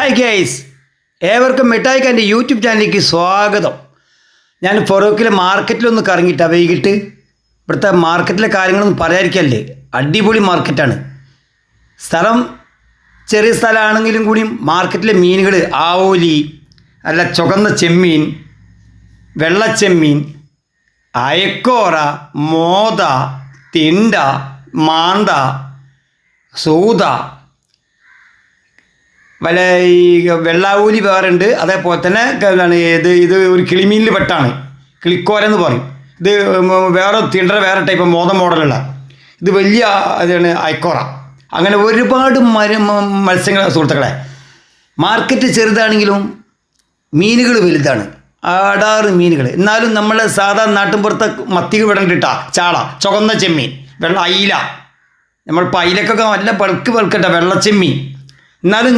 Hi guys, ഏവർക്കും മിഠായിക്ക് എൻ്റെ YouTube ചാനലിലേക്ക് സ്വാഗതം. ഞാൻ ഫറൂഖിലെ മാർക്കറ്റിലൊന്ന് കറങ്ങിയിട്ടാണ് വൈകിട്ട്. ഇവിടുത്തെ മാർക്കറ്റിലെ കാര്യങ്ങളൊന്നും പറയാതിരിക്കല്ലേ, അടിപൊളി മാർക്കറ്റാണ്. സ്ഥലം ചെറിയ സ്ഥലമാണെങ്കിലും കൂടിയും മാർക്കറ്റിലെ മീനുകൾ ആവോലി, അല്ല ചുവന്ന ചെമ്മീൻ, വെള്ളച്ചെമ്മീൻ, അയക്കോറ, മോത, തിണ്ട, മാന്ത, സൂത, വല്ല ഈ വെള്ളാവൂലി വേറുണ്ട്. അതേപോലെ തന്നെ എന്താണ് ഇത് ഒരു കിളിമീനിൽ പെട്ടാണ്, കിളിക്കോരെന്ന് പറയും. ഇത് വേറെ തിണ്ടറ വേറെ ടൈപ്പ് മോഡലുള്ള ഇത് വലിയ ഇതാണ് അയക്കോറ. അങ്ങനെ ഒരുപാട് മത്സ്യങ്ങൾ സുഹൃത്തുക്കളെ. മാർക്കറ്റ് ചെറുതാണെങ്കിലും മീനുകൾ വലുതാണ്, ആടാറ് മീനുകൾ. എന്നാലും നമ്മളെ സാധാ നാട്ടിൻപുറത്തെ മത്തി വിടണ്ടിട്ടാ ചാള, ചുവന്ന ചെമ്മീൻ, അയില. നമ്മളിപ്പോൾ അയിലക്കൊക്കെ നല്ല പഴുക്കട്ട വെള്ളച്ചെമ്മീൻ. എന്നാലും